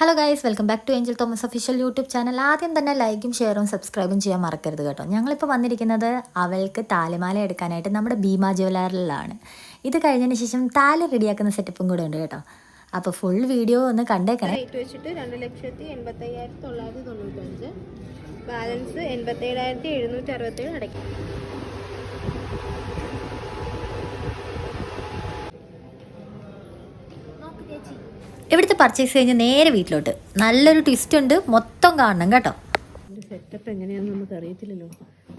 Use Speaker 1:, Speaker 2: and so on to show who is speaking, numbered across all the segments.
Speaker 1: Hello guys, welcome back to Angel Thomas official YouTube channel. ആദ്യം തന്നെ ലൈക്കും ഷെയറും സബ്സ്ക്രൈബും ചെയ്യാൻ മറക്കരുത് കേട്ടോ. ഞങ്ങളിപ്പോൾ വന്നിരിക്കുന്നത് അവൾക്ക് താലിമാല എടുക്കാനായിട്ട് നമ്മുടെ ഭീമ ജ്വല്ലറിലാണ്. ഇത് കഴിഞ്ഞതിന് ശേഷം താലി റെഡിയാക്കുന്ന സെറ്റപ്പും കൂടെ ഉണ്ട് കേട്ടോ. അപ്പോൾ ഫുൾ വീഡിയോ ഒന്ന് കണ്ടേക്കണേ.
Speaker 2: റേറ്റ് വെച്ചിട്ട് 2,85,995, ബാലൻസ് 87,767 അടയ്ക്കും.
Speaker 1: ഇവിടുത്തെ പർച്ചേസ് കഴിഞ്ഞ് നേരെ വീട്ടിലോട്ട്. നല്ലൊരു ട്വിസ്റ്റ് ഉണ്ട്, മൊത്തം കാണണം കേട്ടോ.
Speaker 2: സെറ്റപ്പ് എങ്ങനെയാണെന്ന് നമുക്ക് അറിയത്തില്ലല്ലോ.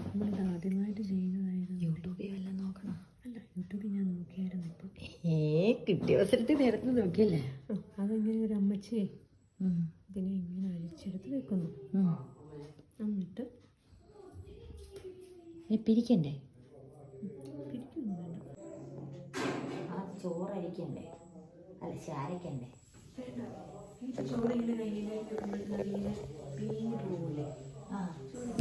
Speaker 2: നമ്മളിത് ആദ്യമായിട്ട് ചെയ്യുന്നതായിരുന്നു.
Speaker 1: യൂട്യൂബിൽ വല്ലതും നോക്കണം.
Speaker 2: അല്ല, യൂട്യൂബിൽ ഞാൻ നോക്കിയായിരുന്നു. ഇപ്പം
Speaker 1: കിട്ടിയ അവസരത്തിൽ നേരത്തെ നോക്കിയല്ലേ.
Speaker 2: അതെങ്ങനെ ഒരു അമ്മച്ചിയെ ഇതിനെ ഇങ്ങനെ അഴിച്ചെടുത്ത് വെക്കുന്നു. എന്നിട്ട്
Speaker 1: പിരിക്കണ്ടേ?
Speaker 2: പിടിക്കുന്നു വേണ്ട.
Speaker 1: ആ ചോറരിക്കണ്ടേ? അല്ല, ശാരക്കണ്ടേ?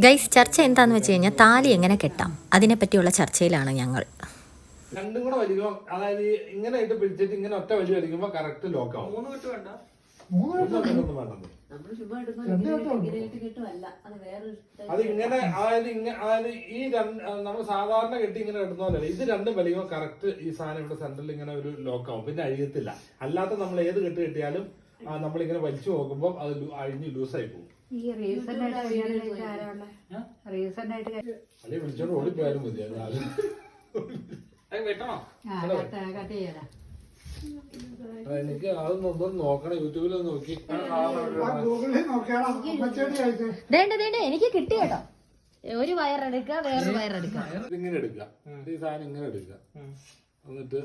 Speaker 1: ഗൈസ്, ചർച്ച എന്താന്ന് വെച്ച് കഴിഞ്ഞാൽ താലി എങ്ങനെ കെട്ടാം അതിനെപ്പറ്റിയുള്ള ചർച്ചയിലാണ് ഞങ്ങൾ.
Speaker 3: രണ്ടും കൂടെ വലിക്കുമ്പോ, അതായത് ഇങ്ങനെ ഇട്ട് പിടിച്ചിട്ട് ഇങ്ങനെ ഒറ്റ വലി വലിക്കുമ്പോ കറക്റ്റ് ലോക്ക് ആവും. മൂന്ന് കെട്ട് വേണ്ടത് അത് ഇങ്ങനെ, അതായത് ഈ നമ്മൾ സാധാരണ കെട്ടി ഇങ്ങനെ കെട്ടുന്ന പോലെ ഇത് രണ്ടും വലിക്കുമ്പോ കറക്റ്റ് ഈ സാധനം ഇവിടെ സെന്ററിൽ ഇങ്ങനെ ഒരു ലോക്ക് ആവും. പിന്നെ അഴിയത്തില്ല. അല്ലാത്ത നമ്മൾ ഏത് കെട്ട് കെട്ടിയാലും നമ്മളിങ്ങനെ വലിച്ചു നോക്കുമ്പോ അത് അഴിഞ്ഞ് ലൂസായി പോകും. അല്ലെങ്കിൽ വിളിച്ചോണ്ട് ഓടിപ്പോയാലും മതി. എനിക്ക് അതൊന്നും നോക്കണം. യൂട്യൂബിൽ നോക്കി
Speaker 1: എനിക്ക് കിട്ടി കേട്ടോ. ഒരു വയറെടുക്കുക, വേറൊരു വയറെടുക്കുക.
Speaker 3: ഇതിങ്ങനെ എടുക്കുക, ഈ സാധനം ഇങ്ങനെ എടുക്കുക. എന്നിട്ട്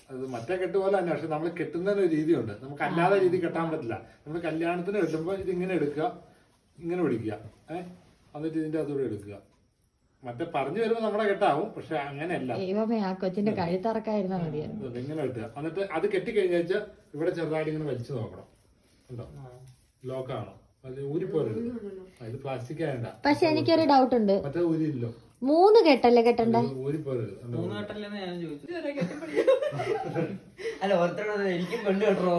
Speaker 3: അത് മറ്റേ കെട്ട് പോലെ തന്നെ, പക്ഷെ നമ്മൾ കെട്ടുന്നതിന് ഒരു രീതിയുണ്ട്. നമുക്ക് അല്ലാതെ രീതി കെട്ടാൻ പറ്റില്ല. നമ്മൾ കല്യാണത്തിന് കെട്ടുമ്പോൾ ഇതിങ്ങനെ എടുക്കുക, ഇങ്ങനെ പിടിക്കുക, എന്നിട്ട് ഇതിന്റെ അതുകൂടെ എടുക്കുക. മറ്റേ പറഞ്ഞു വരുമ്പോ നമ്മുടെ കെട്ടാവും, പക്ഷെ അങ്ങനെയല്ല.
Speaker 1: കൊച്ചിന്റെ കഴുത്തറക്കായിരുന്നാ മതിയായിരുന്നു.
Speaker 3: ഇങ്ങനെ കെട്ടുക. എന്നിട്ട് അത് കെട്ടിക്കഴിഞ്ഞാൽ ഇവിടെ ചെറുതായിട്ട് ഇങ്ങനെ വലിച്ചു നോക്കണം. ഉണ്ടോ? ലോക്കാണോ? അത് ഊരിപ്പോലെ. ഇത് പ്ലാസ്റ്റിക് ആയണ്ട.
Speaker 1: പക്ഷെ എനിക്കൊരു ഡൗട്ട് ഉണ്ട്.
Speaker 3: മറ്റേ ഊരില്ലോ.
Speaker 1: 3 കെട്ടല്ലേ കെട്ടണ്ടേ?
Speaker 3: ഊരിപ്പോലെ.
Speaker 4: അല്ല, ഓർത്തണത് എനിക്കും പെണ്ണ് കെട്ടണോ?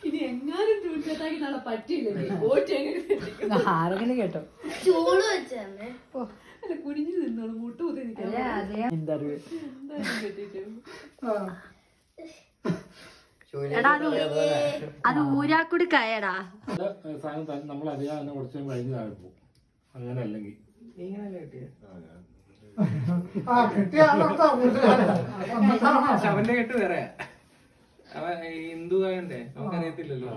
Speaker 2: ഇനി എങ്ങാനും പറ്റിയില്ല.
Speaker 1: ആരെങ്കിലും കേട്ടോ?
Speaker 2: ചൂട് വെച്ചേ കുനിഞ്ഞു നിന്നോളൂ. മുട്ട് കുത്തി
Speaker 1: അത് ഊരാക്കുടുക്കായടാ.
Speaker 3: സാധനം നമ്മൾ അറിയാതെ കുറച്ച് കഴിഞ്ഞ് താഴെ പോകും. അങ്ങനെ അല്ലെങ്കിൽ
Speaker 4: അവന്റെ കെട്ട് വേറെ. അവൻ ഹിന്ദു ആയണ്ടേ, നമുക്കറിയത്തില്ലല്ലോ.